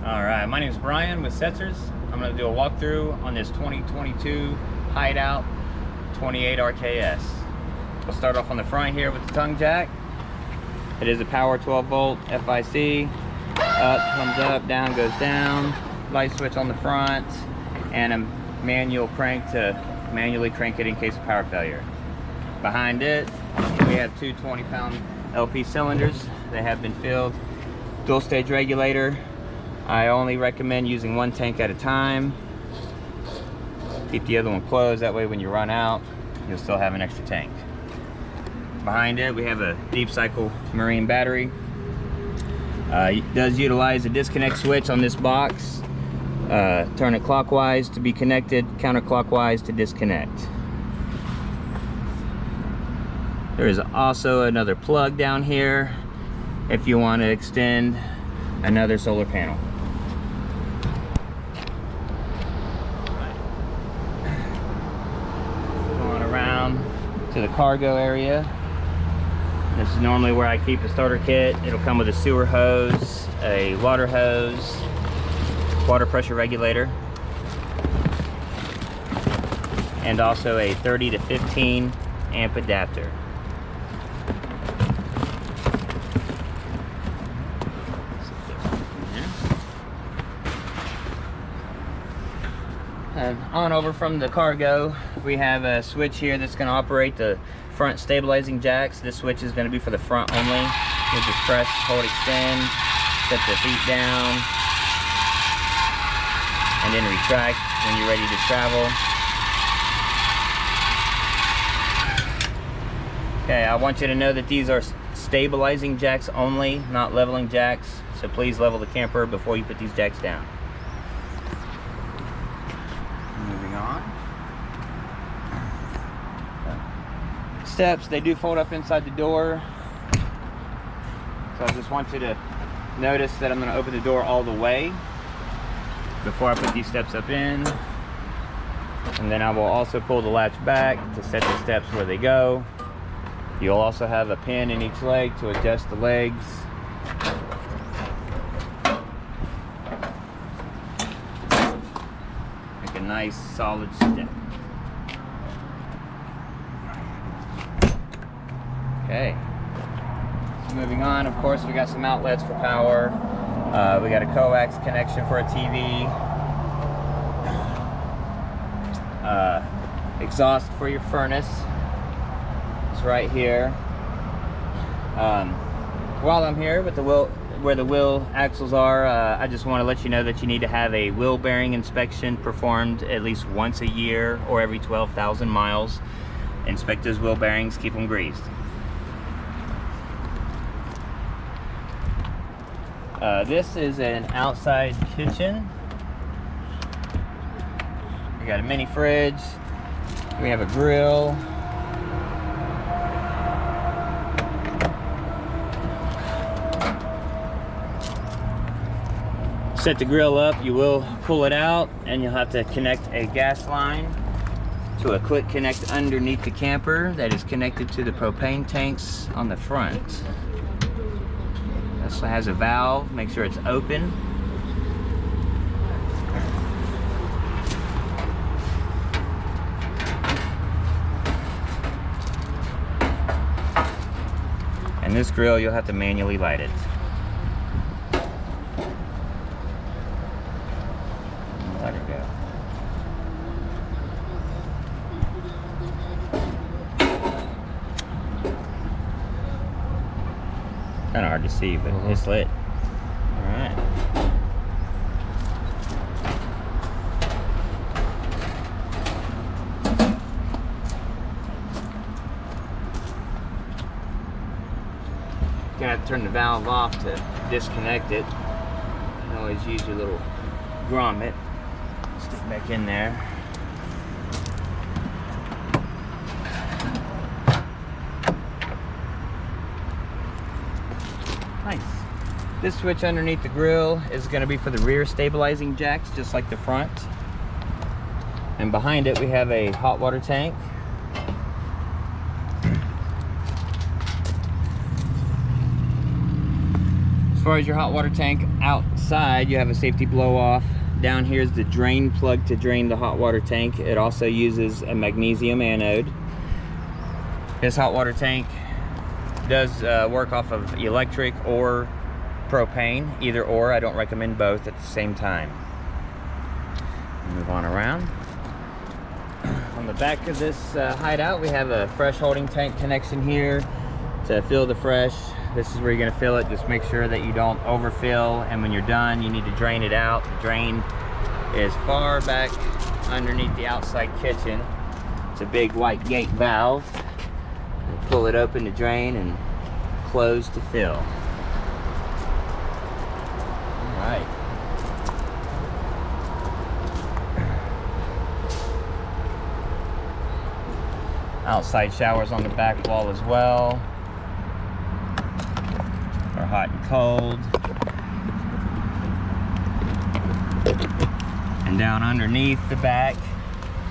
Alright, my name is Brian with SETZER'S. I'm going to do a walkthrough on this 2022 Hideout 28 RKS. We'll start off on the front here with the tongue jack. It is a power 12 volt FIC. Up comes up, down goes down. Light switch on the front, and a manual crank to manually crank it in case of power failure. Behind it, we have two 20-pound LP cylinders. They have been filled. Dual stage regulator. I only recommend using one tank at a time. Keep the other one closed, that way when you run out, you'll still have an extra tank. Behind it, we have a deep cycle marine battery. It does utilize a disconnect switch on this box. Turn it clockwise to be connected, counterclockwise to disconnect. There is also another plug down here if you want to extend another solar panel. Going around to the cargo area. This is normally where I keep the starter kit. It'll come with a sewer hose, a water hose, water pressure regulator, and also a 30 to 15 amp adapter. On over from the cargo, we have a switch here that's going to operate the front stabilizing jacks. This switch is going to be for the front only. You'll just press, hold, extend, set the feet down, and then retract when you're ready to travel. Okay, I want you to know that these are stabilizing jacks only, not leveling jacks. So please level the camper before you put these jacks down. Moving on. Steps, they do fold up inside the door. So I just want you to notice that I'm going to open the door all the way before I put these steps up in. And then I will also pull the latch back to set the steps where they go. You'll also have a pin in each leg to adjust the legs. Make a nice solid step. Okay. So moving on, of course, we got some outlets for power. We got a coax connection for a TV. Exhaust for your furnace. It's right here. While I'm here with the where the wheel axles are, I just want to let you know that you need to have a wheel bearing inspection performed at least once a year or every 12,000 miles. Inspect those wheel bearings, keep them greased. This is an outside kitchen. We got a mini fridge. We have a grill. Set the grill up, you will pull it out, and you'll have to connect a gas line to a quick connect underneath the camper that is connected to the propane tanks on the front. This has a valve, make sure it's open. And this grill, you'll have to manually light it. Let her go. Kind of hard to see, but it's lit. All right. Gonna have to turn the valve off to disconnect it. You can always use your little grommet. Stick back in there. Nice. This switch underneath the grill is going to be for the rear stabilizing jacks, just like the front. And behind it we have a hot water tank. far as your hot water tank outside, you have a safety blow off. Down here is the drain plug to drain the hot water tank. It also uses a magnesium anode. This hot water tank does work off of electric or propane, either or. I don't recommend both at the same time. Move on around. On the back of this Hideout, we have a fresh holding tank connection here to fill the fresh. This is where you're going to fill it. Just make sure that you don't overfill, and when you're done, you need to drain it out. The drain is far back underneath the outside kitchen. It's a big white gate valve. You pull it open to drain and close to fill. All right. Outside showers on the back wall as well. For hot and cold. And down underneath the back,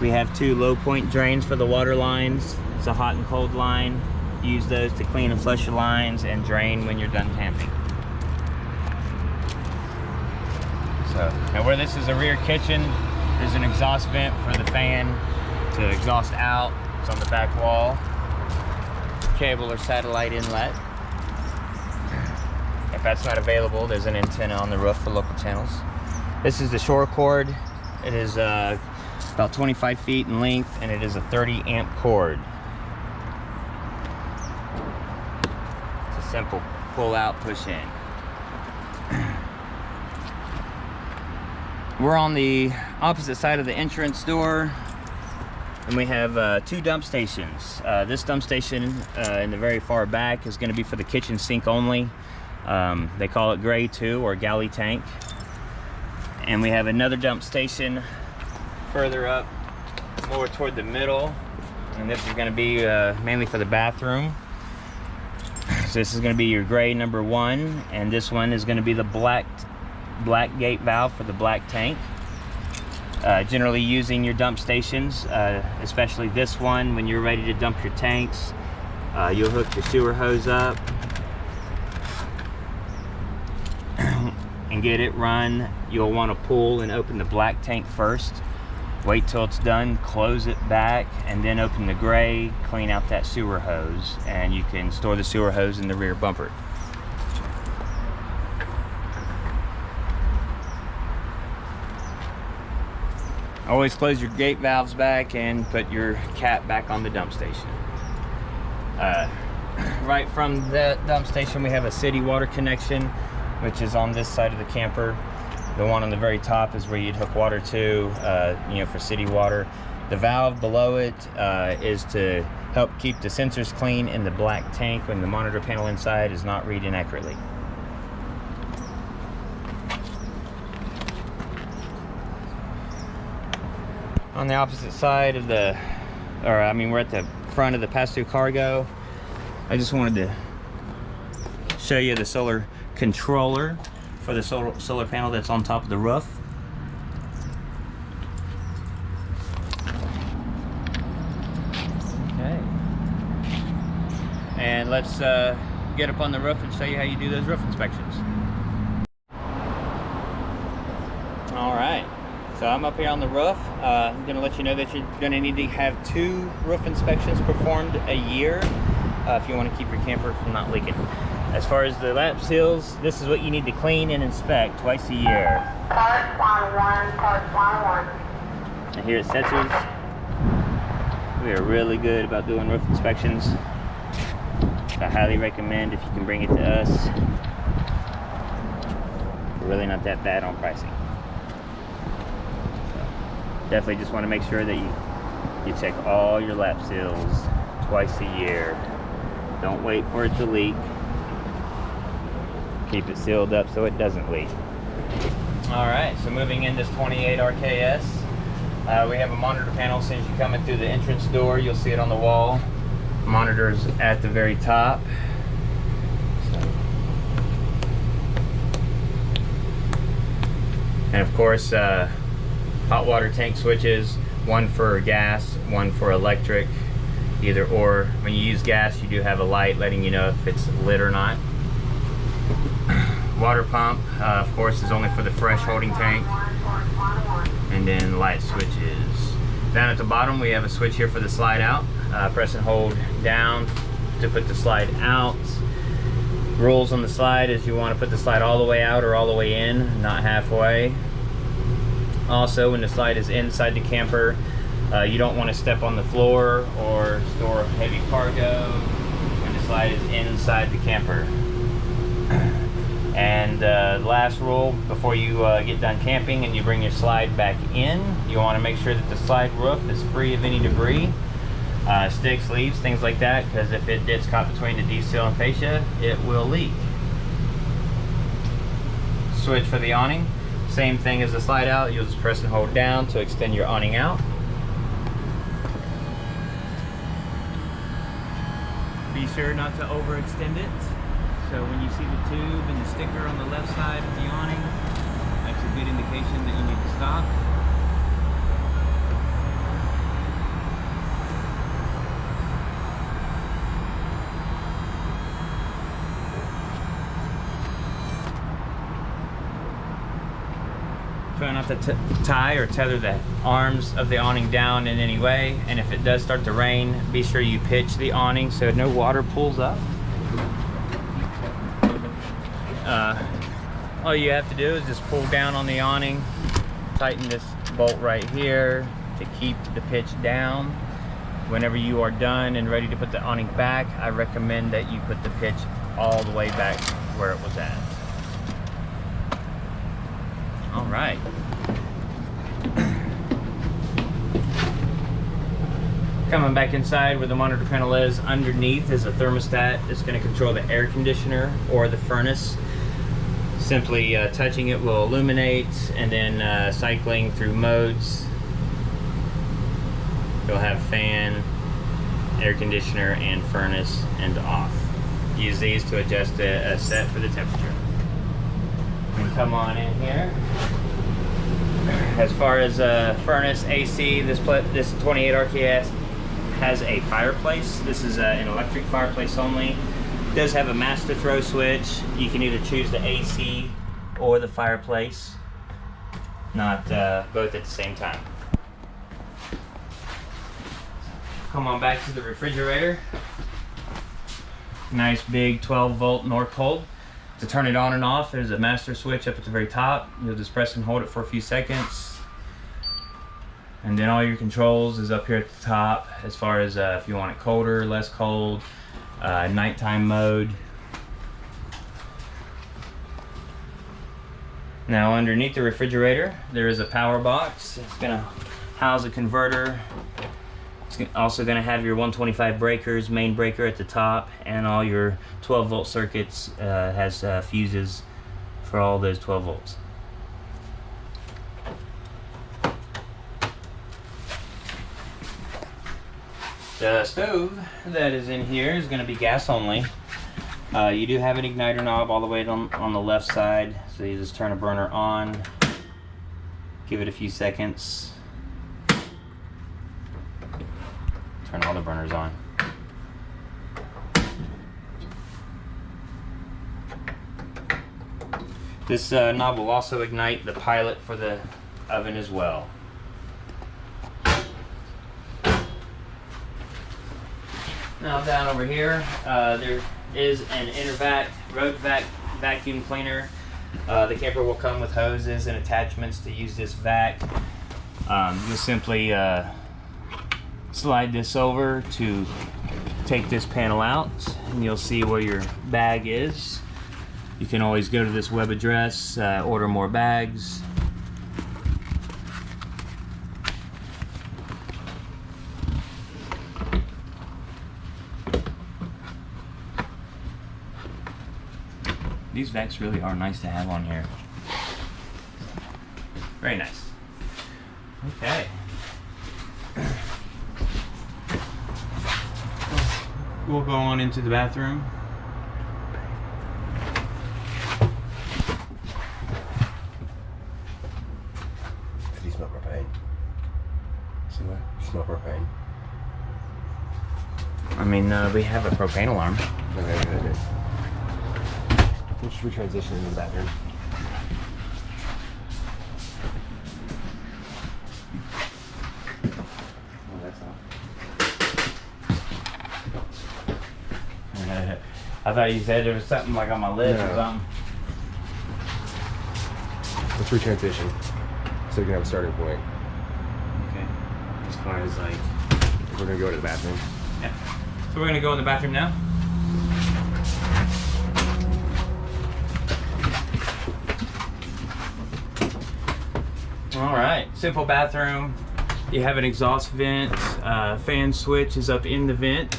we have two low point drains for the water lines. It's a hot and cold line. Use those to clean and flush your lines and drain when you're done tamping. So, now where this is a rear kitchen, there's an exhaust vent for the fan to exhaust out. It's on the back wall. Cable or satellite inlet. If that's not available, there's an antenna on the roof for local channels. This is the shore cord. It is about 25 feet in length, and it is a 30 amp cord. It's a simple pull out, push in. We're on the opposite side of the entrance door, and we have two dump stations. This dump station in the very far back is going to be for the kitchen sink only. They call it gray 2 or galley tank. And we have another dump station further up, more toward the middle, and this is going to be mainly for the bathroom. So this is going to be your gray number 1, and this one is going to be the black gate valve for the black tank. Generally using your dump stations, especially this one, when you're ready to dump your tanks, you'll hook the sewer hose up and get it run. You'll want to pull and open the black tank first. Wait till it's done, close it back, and then open the gray, clean out that sewer hose, and you can store the sewer hose in the rear bumper. Always close your gate valves back and put your cap back on the dump station. Right from the dump station, we have a city water connection, which is on this side of the camper. The one on the very top is where you'd hook water to, for city water. The valve below it is to help keep the sensors clean in the black tank when the monitor panel inside is not reading accurately. On the opposite side of we're at the front of the pass-through cargo. I just wanted to show you the solar controller for the solar panel that's on top of the roof. Okay. And let's get up on the roof and show you how you do those roof inspections. All right. So I'm up here on the roof. I'm going to let you know that you're going to need to have 2 roof inspections performed a year if you want to keep your camper from not leaking. As far as the lap seals, this is what you need to clean and inspect twice a year. Part 1-1, part 1-1. And here at SETZER'S, we are really good about doing roof inspections. I highly recommend if you can bring it to us. We're really not that bad on pricing. Definitely just want to make sure that you check all your lap seals twice a year. Don't wait for it to leak. Keep it sealed up so it doesn't leak. Alright, so moving in this 28 RKS, we have a monitor panel. As soon as you come in through the entrance door, you'll see it on the wall. Monitor's at the very top. And of course, hot water tank switches, one for gas, one for electric, either or. When you use gas, you do have a light letting you know if it's lit or not. Water pump, of course, is only for the fresh holding tank. And then light switches. Down at the bottom, we have a switch here for the slide out. Press and hold down to put the slide out. Rules on the slide is you want to put the slide all the way out or all the way in, not halfway. Also, when the slide is inside the camper, you don't want to step on the floor or store heavy cargo when the slide is inside the camper. And the last rule, before you get done camping and you bring your slide back in, you want to make sure that the slide roof is free of any debris, sticks, leaves, things like that, because if it gets caught between the D-seal and fascia, it will leak. Switch for the awning, same thing as the slide out. You'll just press and hold down to extend your awning out. Be sure not to overextend it. So when you see the tube and the sticker on the left side of the awning, that's a good indication that you need to stop. Try not to tie or tether the arms of the awning down in any way, and if it does start to rain, be sure you pitch the awning so no water pools up. All you have to do is just pull down on the awning, tighten this bolt right here to keep the pitch down. Whenever you are done and ready to put the awning back, I recommend that you put the pitch all the way back where it was at. All right. Coming back inside where the monitor panel is, underneath is a thermostat. It's going to control the air conditioner or the furnace. Simply touching it will illuminate, and then cycling through modes, you'll have fan, air conditioner, and furnace, and off. Use these to adjust a set for the temperature. And come on in here. As far as furnace, AC, this 28 RKS has a fireplace. This is an electric fireplace only. It does have a master throw switch. You can either choose the AC or the fireplace, not both at the same time. Come on back to the refrigerator. Nice big 12 volt North Pole. To turn it on and off, there's a master switch up at the very top. You'll just press and hold it for a few seconds. And then all your controls is up here at the top, as far as if you want it colder, less cold, nighttime mode. Now underneath the refrigerator, there is a power box. It's gonna house a converter. It's also gonna have your 125 breakers, main breaker at the top, and all your 12 volt circuits. Has fuses for all those 12 volts. The stove that is in here is going to be gas only. You do have an igniter knob all the way on the left side, so you just turn a burner on, give it a few seconds, turn all the burners on. This knob will also ignite the pilot for the oven as well. Now down over here, there is an intervac, road vac vacuum cleaner. The camper will come with hoses and attachments to use this vac. You'll simply slide this over to take this panel out, and you'll see where your bag is. You can always go to this web address, order more bags. These vacs really are nice to have on here. Very nice. Okay. We'll go on into the bathroom. Did you smell propane? See what? You smell propane? I mean, we have a propane alarm. Okay, good. We'll just retransition into the bathroom. Oh, that's all. I thought you said there was something like on my lip or something. Let's retransition so we can have a starting point. Okay. As far as like... We're gonna go to the bathroom. Yeah. So we're gonna go in the bathroom now? All right, simple bathroom. You have an exhaust vent. Fan switch is up in the vent.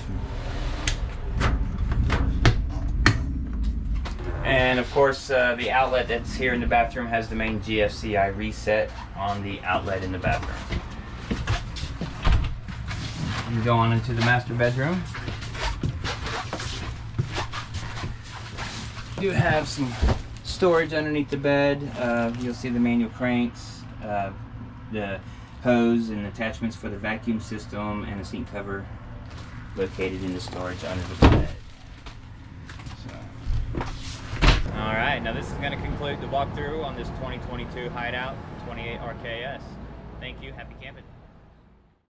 And of course, the outlet that's here in the bathroom has the main GFCI reset on the outlet in the bathroom. You go on into the master bedroom. You have some storage underneath the bed. You'll see the manual cranks, the hose and attachments for the vacuum system, and a sink cover located in the storage under the bed. All right, now this is going to conclude the walkthrough on this 2022 Hideout 28 RKS. Thank you, happy camping.